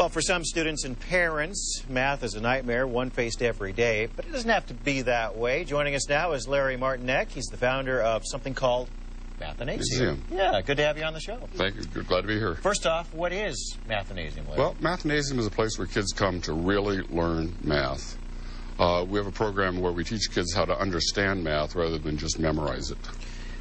Well, for some students and parents, math is a nightmare, one faced every day, but it doesn't have to be that way. Joining us now is Larry Martinek. He's the founder of something called Mathnasium. Yeah, good to have you on the show. Thank you. Good, glad to be here. First off, what is Mathnasium, Larry? Well, Mathnasium is a place where kids come to really learn math. We have a program where we teach kids how to understand math rather than just memorize it.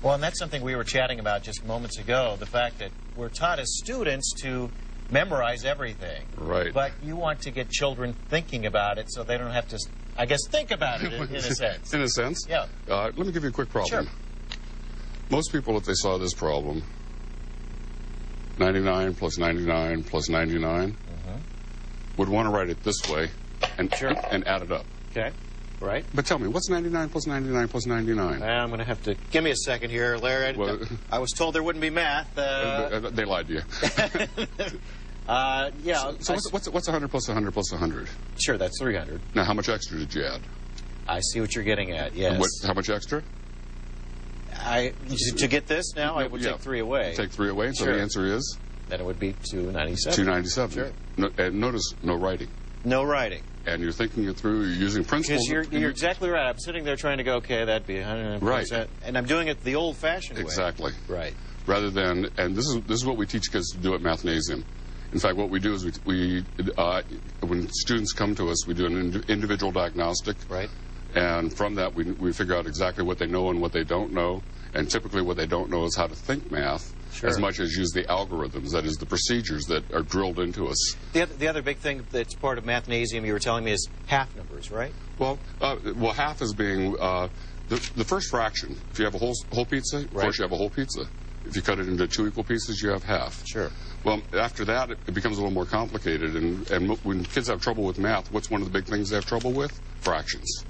Well, and that's something we were chatting about just moments ago, the fact that we're taught as students to memorize everything. Right. But you want to get children thinking about it so they don't have to, I guess, think about it in a sense. In a sense? Yeah. Let me give you a quick problem. Sure. Most people, if they saw this problem, 99 plus 99 plus 99, would want to write it this way and, and add it up. Okay. Right. But tell me, what's 99 plus 99 plus 99? I'm going to have to... Give me a second here, Larry. Well, I was told there wouldn't be math. They lied to you. Yeah. So what's 100 plus 100 plus 100? Sure, that's 300. Now, how much extra did you add? I see what you're getting at, yes. And how much extra? To get this now, I would take 3 away. Take 3 away, so the answer is? Then it would be 297. 297. Sure. And notice, no writing. No writing. And you're thinking it through, you're using principles. Because you're exactly right. I'm sitting there trying to go, okay, that'd be 100%. Right. And I'm doing it the old-fashioned way. Exactly. Right. Rather than, and this is what we teach kids to do at Mathnasium. In fact, what we do is when students come to us, we do an individual diagnostic. Right. And from that, we figure out exactly what they know and what they don't know. And typically what they don't know is how to think math. Sure. As much as use the algorithms, that is, the procedures that are drilled into us. The other big thing that's part of Mathnasium, you were telling me, is half numbers, right? Well, half is being the first fraction. If you have a whole pizza, of course you have a whole pizza. If you cut it into 2 equal pieces, you have half. Sure. Well, after that, it becomes a little more complicated. And when kids have trouble with math, what's one of the big things they have trouble with? Fractions.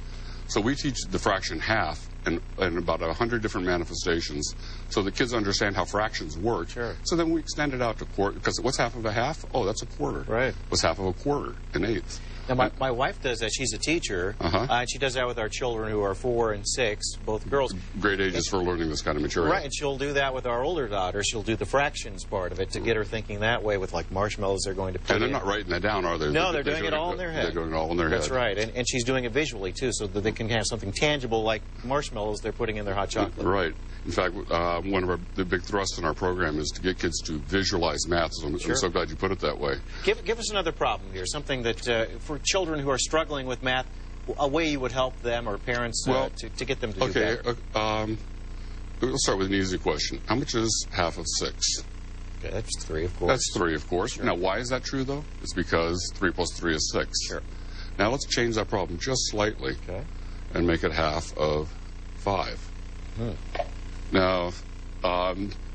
So we teach the fraction half and about 100 different manifestations so the kids understand how fractions work. Sure. So then we extend it out to quarter, because what's half of a half? Oh, that's a quarter. Right. What's half of a quarter? An eighth. Now, my wife does that. She's a teacher, and she does that with our children who are 4 and 6, both girls. Great ages for learning this kind of material. Right, and she'll do that with our older daughter. She'll do the fractions part of it to get her thinking that way with, like, marshmallows they're going to put in. And they're not writing that down, are they? No, they're doing it all in their head. They're doing it all in their head. That's right, and she's doing it visually, too, so that they can have something tangible like marshmallows they're putting in their hot chocolate. Right. In fact, one of the big thrusts in our program is to get kids to visualize math. So I'm so glad you put it that way. Give us another problem here, something that for children who are struggling with math, a way you would help them or parents to get them to do better. We'll start with an easy question. How much is half of 6? Okay, that's 3, of course. That's 3, of course. Sure. Now, why is that true, though? It's because 3 plus 3 is 6. Sure. Now, let's change that problem just slightly and make it half of 5. Now,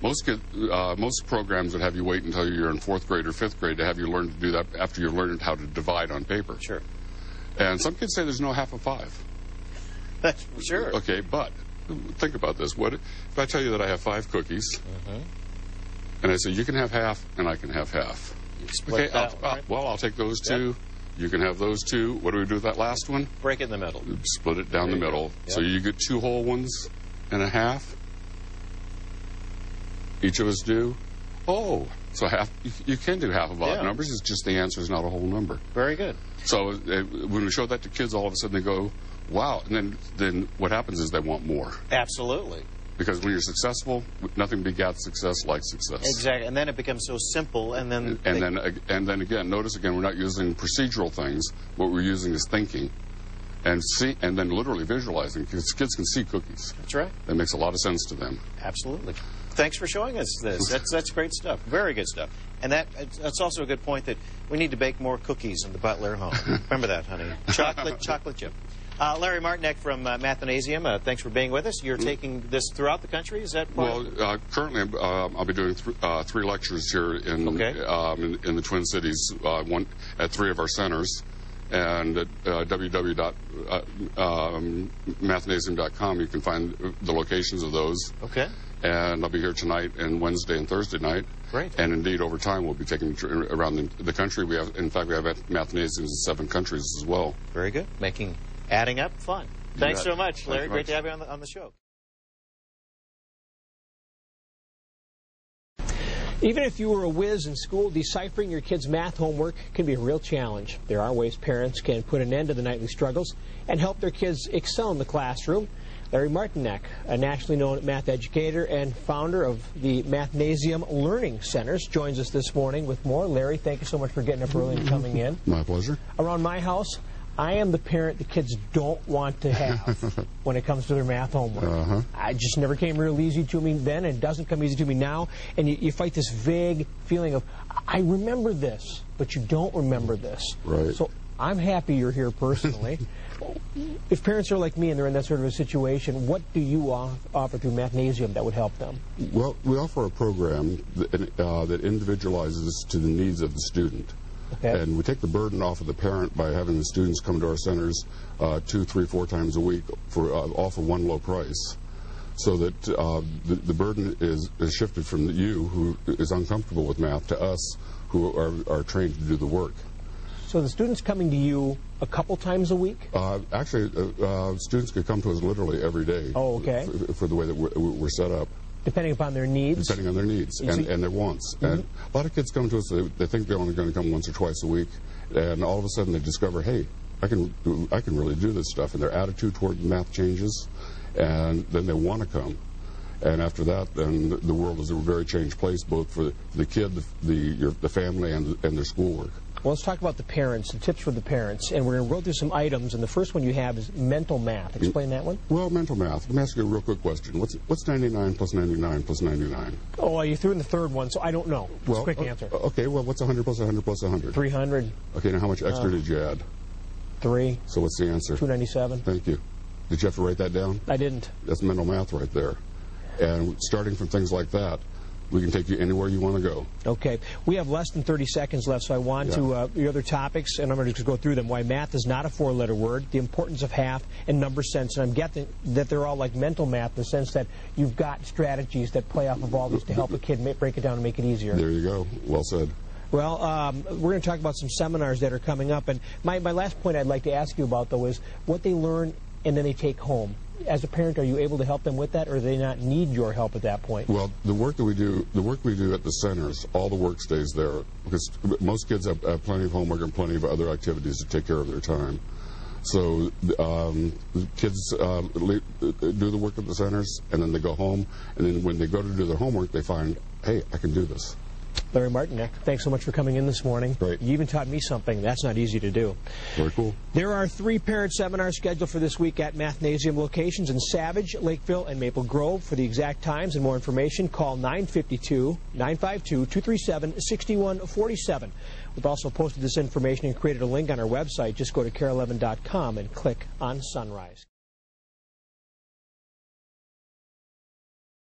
most programs would have you wait until you're in 4th grade or 5th grade to have you learn to do that after you've learned how to divide on paper. Sure. And some kids say there's no half of 5. That's sure. Okay, but think about this. What if I tell you that I have 5 cookies, and I say you can have half and I can have half? You split that one, right? Well, I'll take those 2. You can have those 2. What do we do with that last one? Break it in the middle. Split it down the middle. So you get 2 whole ones and a half. Each of us do. Oh, so half. You can do half of odd numbers. It's just the answer is not a whole number. Very good. So when we show that to kids, all of a sudden they go, "Wow!" And then what happens is they want more. Absolutely. Because when you're successful, nothing begets success like success. Exactly, and then it becomes so simple, and then and then again, notice again, we're not using procedural things. What we're using is thinking, and then literally visualizing. Because kids can see cookies. That's right. That makes a lot of sense to them. Absolutely. Thanks for showing us this. That's great stuff. Very good stuff. And that's also a good point that we need to bake more cookies in the Butler home. Remember that, honey. Chocolate chip. Larry Martinek from Mathnasium, thanks for being with us. You're taking this throughout the country, is that part? Well, currently I'll be doing 3 lectures here in the Twin Cities, one at 3 of our centers, and at www.mathnasium.com you can find the locations of those. Okay. And I'll be here tonight and Wednesday and Thursday night. Great. And indeed, over time, we'll be taking around the country. In fact, we have Mathnasiums in 7 countries as well. Very good. Adding up fun. Thanks so much, Larry. Great to have you on the show. Even if you were a whiz in school, deciphering your kids' math homework can be a real challenge. There are ways parents can put an end to the nightly struggles and help their kids excel in the classroom. Larry Martinek, a nationally known math educator and founder of the Mathnasium Learning Centers, joins us this morning with more. Larry, thank you so much for getting up early and coming in. My pleasure. Around my house, I am the parent the kids don't want to have when it comes to their math homework. It just never came real easy to me then, and it doesn't come easy to me now. And you fight this vague feeling of, I remember this, but you don't remember this. Right. So I'm happy you're here personally. If parents are like me and they're in that sort of a situation, what do you offer through Mathnasium that would help them? Well, we offer a program that individualizes to the needs of the student. Okay. And we take the burden off of the parent by having the students come to our centers 2, 3, 4 times a week for all for one low price, so that the burden is shifted from you, who is uncomfortable with math, to us, who are trained to do the work. So the students coming to you a couple times a week? Actually, students could come to us literally every day. Oh, okay. For the way that we're set up. Depending upon their needs? Depending on their needs and their wants. And a lot of kids come to us, they think they're only going to come once or twice a week, and all of a sudden they discover, hey, I can really do this stuff, and their attitude toward math changes, and then they want to come. And after that, then the world is a very changed place, both for the kid, the family, and their schoolwork. Well, let's talk about the parents, the tips for the parents. And we're going to go through some items, and the first one you have is mental math. Explain that one. Well, mental math. Let me ask you a real quick question. What's 99 plus 99 plus 99? Oh, you threw in the third one, so I don't know. Just Well, quick answer. Okay, well, what's 100 plus 100 plus 100? 300. Okay, now how much extra did you add? 3. So what's the answer? 297. Thank you. Did you have to write that down? I didn't. That's mental math right there. And starting from things like that, we can take you anywhere you want to go. Okay. We have less than 30 seconds left, so I want to the other topics, and I'm going to just go through them. Why math is not a 4-letter word, the importance of half, and number sense. And I'm getting that they're all like mental math in the sense that you've got strategies that play off of all this to help a kid break it down and make it easier. There you go. Well said. Well, we're going to talk about some seminars that are coming up. And my last point I'd like to ask you about, though, is what they learn and then they take home. As a parent, are you able to help them with that, or do they not need your help at that point? Well, the work we do at the centers, all the work stays there, because most kids have plenty of homework and plenty of other activities to take care of their time. So kids do the work at the centers, and then they go home, and then when they go to do their homework, they find, hey, I can do this. Larry Martinek, thanks so much for coming in this morning. Great. You even taught me something. That's not easy to do. Very cool. There are 3 parent seminars scheduled for this week at Mathnasium locations in Savage, Lakeville, and Maple Grove. For the exact times and more information, call 952-952-237-6147. We've also posted this information and created a link on our website. Just go to KARE11.com and click on Sunrise.